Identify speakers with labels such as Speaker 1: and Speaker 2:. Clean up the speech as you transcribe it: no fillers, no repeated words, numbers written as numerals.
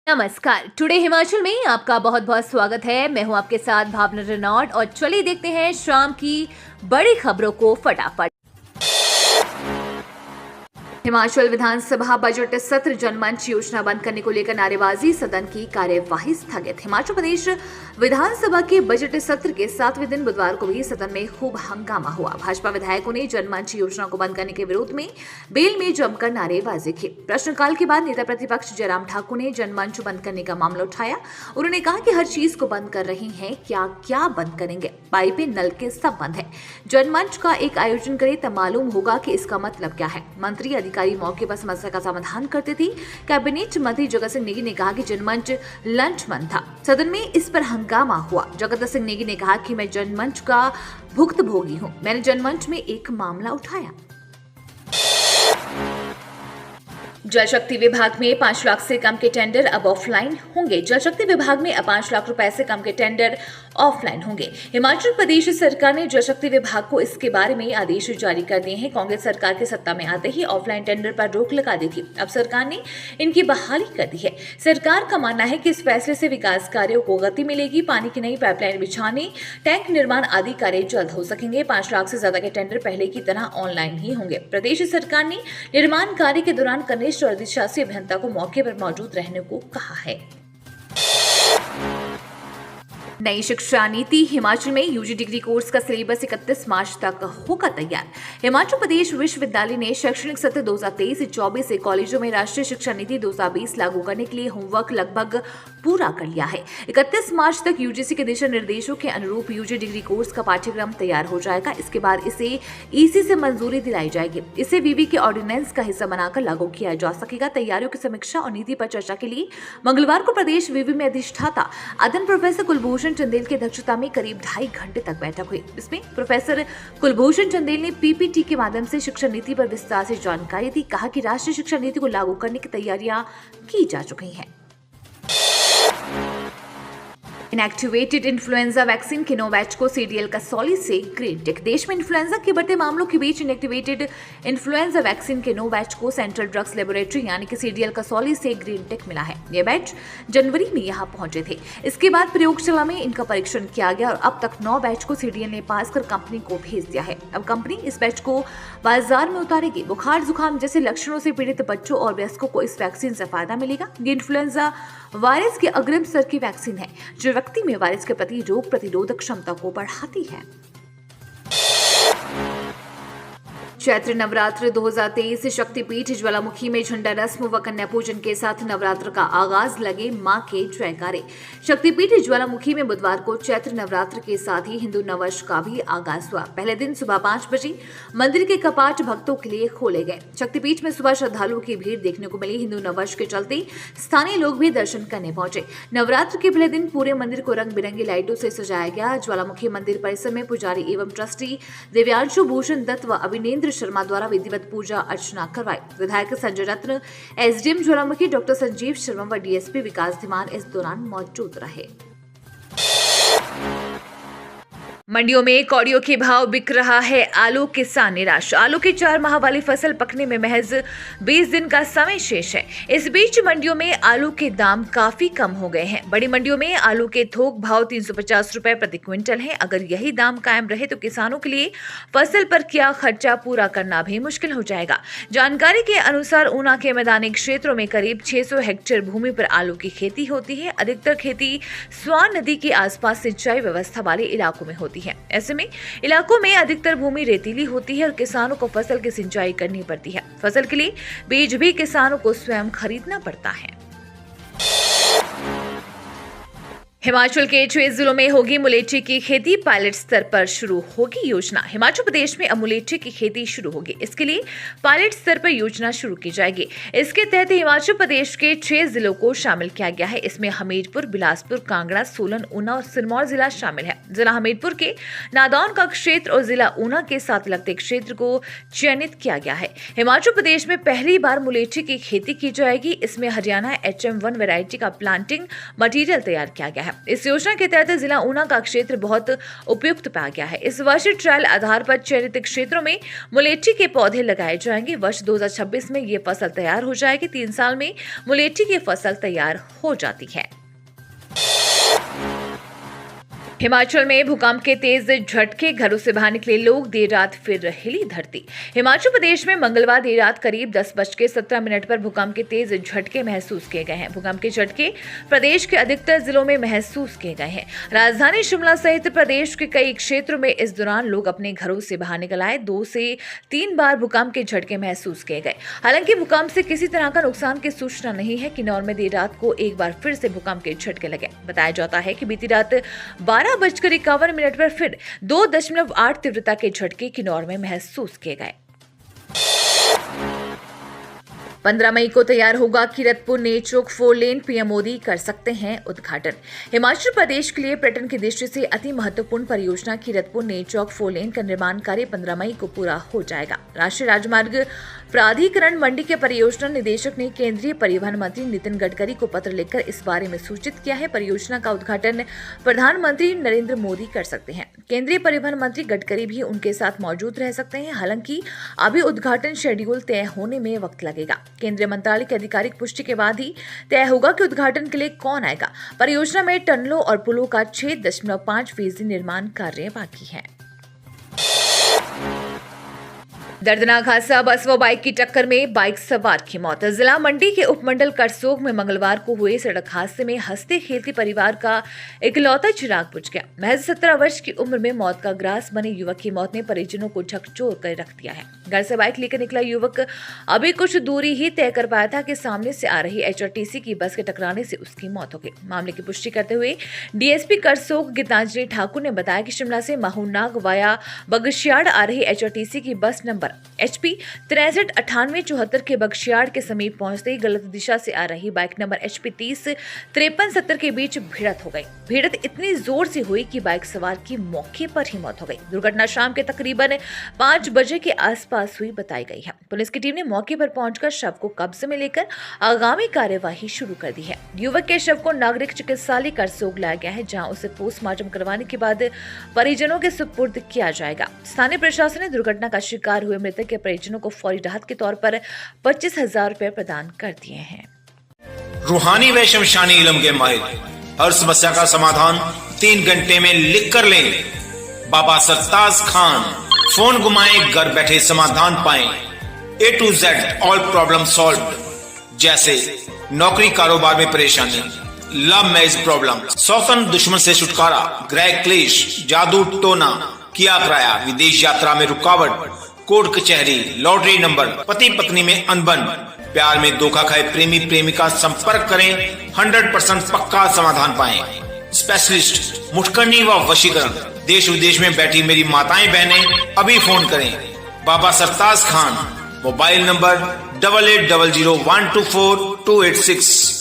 Speaker 1: नमस्कार। टुडे हिमाचल में आपका बहुत बहुत स्वागत है। मैं हूं आपके साथ भावना रेनॉल्ड और चलिए देखते हैं शाम की बड़ी खबरों को फटाफट। हिमाचल विधानसभा बजट सत्र जनमंच योजना बंद करने को लेकर नारेबाजी, सदन की कार्यवाही स्थगित। हिमाचल प्रदेश विधानसभा के बजट सत्र के 7वें दिन बुधवार को भी सदन में खूब हंगामा हुआ। भाजपा विधायकों ने जनमंच योजना को बंद करने के विरोध में बेल में जमकर नारेबाजी की। प्रश्नकाल के बाद नेता प्रतिपक्ष जयराम ठाकुर ने जनमंच बंद करने का मामला उठाया। उन्होंने कहा कि हर चीज को बंद कर रही हैं, क्या क्या बंद करेंगे? पाइपें, नलके सब बंद है। जनमंच का एक आयोजन करें तब मालूम होगा कि इसका मतलब क्या है। मंत्री अधिकारी मौके पर समस्या का समाधान करते थे। कैबिनेट मंत्री जगत सिंह नेगी ने कहा कि जनमंच लंच मंच था। सदन में इस पर हंगामा हुआ। जगत सिंह नेगी ने कहा कि मैं जनमंच का भुक्तभोगी हूं। मैंने जनमंच में एक मामला उठाया। जल शक्ति विभाग में 5 लाख से कम के टेंडर अब ऑफलाइन होंगे। जल शक्ति विभाग में अब 5 लाख रुपए से कम के टेंडर ऑफलाइन होंगे। हिमाचल प्रदेश सरकार ने जल शक्ति विभाग को इसके बारे में आदेश जारी कर दिए हैं। कांग्रेस सरकार के सत्ता में आते ही ऑफलाइन टेंडर पर रोक लगा दी थी। अब सरकार ने इनकी बहाली कर दी है। सरकार का मानना है कि इस फैसले से विकास कार्यों को गति मिलेगी। पानी की नई पाइपलाइन बिछाने, टैंक निर्माण आदि कार्य जल्द हो सकेंगे। 5 लाख से ज्यादा के टेंडर पहले की तरह ऑनलाइन ही होंगे। प्रदेश सरकार ने निर्माण कार्य के दौरान कनिष्ठ और अधिशासी अभियंता को मौके पर मौजूद रहने को कहा है। नई शिक्षा नीति। हिमाचल में यूजी डिग्री कोर्स का सिलेबस 31 मार्च तक होगा तैयार। हिमाचल प्रदेश विश्वविद्यालय ने शैक्षणिक सत्र 2023-24 से कॉलेजों में राष्ट्रीय शिक्षा नीति 2020 लागू करने के लिए होमवर्क लगभग पूरा कर लिया है। 31 मार्च तक यूजीसी के दिशा निर्देशों के अनुरूप यूजी डिग्री कोर्स का पाठ्यक्रम तैयार हो जाएगा। इसके बाद इसे ईसी से मंजूरी दिलाई जाएगी। इसे वीवी के ऑर्डिनेंस का हिस्सा बनाकर लागू किया जा सकेगा। तैयारियों की समीक्षा और नीति पर चर्चा के लिए मंगलवार को प्रदेश वीवी में अधिष्ठाता अदन प्रोफेसर कुलभूषण चंदेल की अध्यक्षता में करीब 2.5 घंटे तक बैठक हुई। इसमें प्रोफेसर कुलभूषण चंदेल ने पीपीटी के माध्यम से शिक्षा नीति पर विस्तार से जानकारी दी। कहा कि राष्ट्रीय शिक्षा नीति को लागू करने की तैयारियां की जा चुकी हैं। इनएक्टिवेटेड इन्फ्लुएंजा वैक्सीन के 9 बैच को सीडीएल कसौली से ग्रीन टिक। देश में इन्फ्लुएंजा के बढ़ते मामलों के बीच इनएक्टिवेटेड इन्फ्लुएंजा वैक्सीन के 9 बैच को सेंट्रल ड्रग्स लेबोरेटरी यानी कि सीडीएल कसौली से ग्रीन टिक मिला है। ये बैच जनवरी में यहां पहुंचे थे। इसके बाद प्रयोगशाला में इनका परीक्षण किया गया और अब तक 9 बैच को सीडीएल ने पास कर कंपनी को भेज दिया है। अब कंपनी इस बैच को बाजार में उतारेगी। बुखार, जुकाम जैसे लक्षणों से पीड़ित बच्चों और वयस्कों को इस वैक्सीन से फायदा मिलेगा। ये इन्फ्लुएंजा वायरस के अग्रिम स्तर की वैक्सीन है जो व्यक्ति में वायरस के प्रति रोग प्रतिरोधक क्षमता को बढ़ाती है। चैत्र नवरात्र 2023 शक्तिपीठ ज्वालामुखी में झंडा रस्म व कन्या पूजन के साथ नवरात्र का आगाज, लगे मां के जयकारे। शक्तिपीठ ज्वालामुखी में बुधवार को चैत्र नवरात्र के साथ ही हिंदू नववर्ष का भी आगाज हुआ। पहले दिन सुबह 5 बजे मंदिर के कपाट भक्तों के लिए खोले गए। शक्तिपीठ में सुबह श्रद्धालुओं की भीड़ देखने को मिली। हिंदू नववर्ष के चलते स्थानीय लोग भी दर्शन करने पहुंचे। नवरात्र के पहले दिन पूरे मंदिर को रंग बिरंगी लाइटों से सजाया गया। ज्वालामुखी मंदिर परिसर में पुजारी एवं ट्रस्टी दिव्यांशु भूषण दत्त व अविनेंद्र शर्मा द्वारा विधिवत पूजा अर्चना करवाई। विधायक संजय रत्न, एसडीएम ज्वालामुखी डॉक्टर संजीव शर्मा व डीएसपी विकास धीमान इस दौरान मौजूद रहे। मंडियों में कौड़ियों के भाव बिक रहा है आलू, किसान निराश। आलू की 4 माह वाली फसल पकने में महज 20 दिन का समय शेष है। इस बीच मंडियों में आलू के दाम काफी कम हो गए हैं। बड़ी मंडियों में आलू के थोक भाव 350 रुपए प्रति क्विंटल है। अगर यही दाम कायम रहे तो किसानों के लिए फसल पर किया खर्चा पूरा करना भी मुश्किल हो जाएगा। जानकारी के अनुसार ऊना के मैदानी क्षेत्रों में करीब 600 हेक्टेयर भूमि पर आलू की खेती होती है। अधिकतर खेती स्वान नदी के आसपास सिंचाई व्यवस्था वाले इलाकों में होती है। ऐसे में इलाकों में अधिकतर भूमि रेतीली होती है और किसानों को फसल की सिंचाई करनी पड़ती है। फसल के लिए बीज भी किसानों को स्वयं खरीदना पड़ता है। हिमाचल के 6 जिलों में होगी मुलेठी की खेती। पायलट स्तर पर शुरू होगी योजना। हिमाचल प्रदेश में अब मुलेठी की खेती शुरू होगी। इसके लिए पायलट स्तर पर योजना शुरू की जाएगी। इसके तहत हिमाचल प्रदेश के 6 जिलों को शामिल किया गया है। इसमें हमीरपुर, बिलासपुर, कांगड़ा, सोलन, ऊना और सिरमौर जिला शामिल है। जिला हमीरपुर के नादौन का क्षेत्र और जिला ऊना के साथ लगते क्षेत्र को चयनित किया गया है। हिमाचल प्रदेश में पहली बार मुलेठी की खेती की जाएगी। इसमें हरियाणा HM1 वैरायटी का प्लांटिंग मटीरियल तैयार किया गया है। है। इस योजना के तहत जिला ऊना का क्षेत्र बहुत उपयुक्त पाया गया है। इस वर्ष ट्रायल आधार पर चयनित क्षेत्रों में मुलेठी के पौधे लगाए जाएंगे। वर्ष 2026 में ये फसल तैयार हो जाएगी। 3 साल में मुलेठी की फसल तैयार हो जाती है। हिमाचल में भूकंप के तेज झटके, घरों से बाहर निकले लोग, देर रात फिर हिली धरती। हिमाचल प्रदेश में मंगलवार देर रात करीब 10:17 पर भूकंप के तेज झटके महसूस किए गए हैं। भूकंप के झटके प्रदेश के अधिकतर जिलों में महसूस किए गए हैं। राजधानी शिमला सहित प्रदेश के कई क्षेत्रों में इस दौरान लोग अपने घरों से बाहर निकल आए। 2 से 3 बार भूकंप के झटके महसूस किए गए। हालांकि भूकंप से किसी तरह का नुकसान की सूचना नहीं है। किन्नौर में देर रात को एक बार फिर से भूकंप के झटके लगे। बताया जाता है कि बीती रात 12:51 पर फिर 2.8 तीव्रता के झटके किन्नौर में महसूस किए गए। 15 मई को तैयार होगा कीरतपुर नेचोक 4 लेन, पीएम मोदी कर सकते हैं उद्घाटन। हिमाचल प्रदेश के लिए पर्यटन की दृष्टि से अति महत्वपूर्ण परियोजना कीरतपुर नेचोक 4 लेन का निर्माण कार्य 15 मई को पूरा हो जाएगा। राष्ट्रीय राजमार्ग प्राधिकरण मंडी के परियोजना निदेशक ने केंद्रीय परिवहन मंत्री नितिन गडकरी को पत्र लिखकर इस बारे में सूचित किया है। परियोजना का उद्घाटन प्रधानमंत्री नरेंद्र मोदी कर सकते हैं। केंद्रीय परिवहन मंत्री गडकरी भी उनके साथ मौजूद रह सकते हैं। हालांकि अभी उद्घाटन शेड्यूल तय होने में वक्त लगेगा। केंद्रीय मंत्रालय की आधिकारिक पुष्टि के बाद ही तय होगा कि उद्घाटन के लिए कौन आएगा। परियोजना में टनलों और पुलों का 6.5% निर्माण कार्य बाकी है। दर्दनाक हादसा, बस व बाइक की टक्कर में बाइक सवार की मौत। जिला मंडी के उपमंडल करसोग में मंगलवार को हुए सड़क हादसे में हंसते खेलते परिवार का इकलौता चिराग बुझ गया। महज 17 वर्ष की उम्र में मौत का ग्रास बने युवक की मौत ने परिजनों को झकझोर कर रख दिया है। घर से बाइक लेकर निकला युवक अभी कुछ दूरी ही तय कर पाया था कि सामने से आ रही HRTC की बस के टकराने से उसकी मौत हो गई। मामले की पुष्टि करते हुए डीएसपी करसोग गीतांजलि ठाकुर ने बताया कि शिमला से माहूनाग वाया बगशियाड़ आ रही HRTC की बस नंबर HP 639874 के बगशियाड़ के समीप पहुंचते ही गलत दिशा से आ रही बाइक नंबर HP 305370 के बीच भिड़त हो गई। भिड़त इतनी जोर से हुई कि बाइक सवार की मौके पर ही मौत हो गई। दुर्घटना शाम के तकरीबन 5 बजे के आसपास हुई बताई गई है। पुलिस की टीम ने मौके पर पहुंचकर शव को कब्जे में लेकर आगामी कार्यवाही शुरू कर दी है। युवक के शव को नागरिक चिकित्सालय करसोग लाया गया है, जहां उसे पोस्टमार्टम करवाने के बाद परिजनों के सुपुर्द किया जाएगा। स्थानीय प्रशासन ने दुर्घटना का शिकार हुए मृतक के परिजनों को फौरी राहत के तौर पर 25,000 रुपए प्रदान कर दिए हैं।
Speaker 2: रूहानी व शमशानी इल्म के माहिर, हर समस्या का समाधान 3 घंटे में लिख कर लें। बाबा सरताज खान। फोन घुमाएं, घर बैठे समाधान पाएं। A to Z all problem solve. जैसे नौकरी कारोबार में परेशानी, लव मैरिज प्रॉब्लम, सौतन दुश्मन से छुटकारा, गृह क्लेश, जादू टोना, किया कराया, विदेश यात्रा में रुकावट, कोर्ट कचहरी, लॉटरी नंबर, पति पत्नी में अनबन, प्यार में धोखा खाए प्रेमी प्रेमिका संपर्क करें। 100% पक्का समाधान पाएं। स्पेशलिस्ट मुठकरनी व वशीकरण। देश विदेश में बैठी मेरी माताएं बहनें अभी फोन करें। बाबा सरताज खान। Mobile number 8800124286।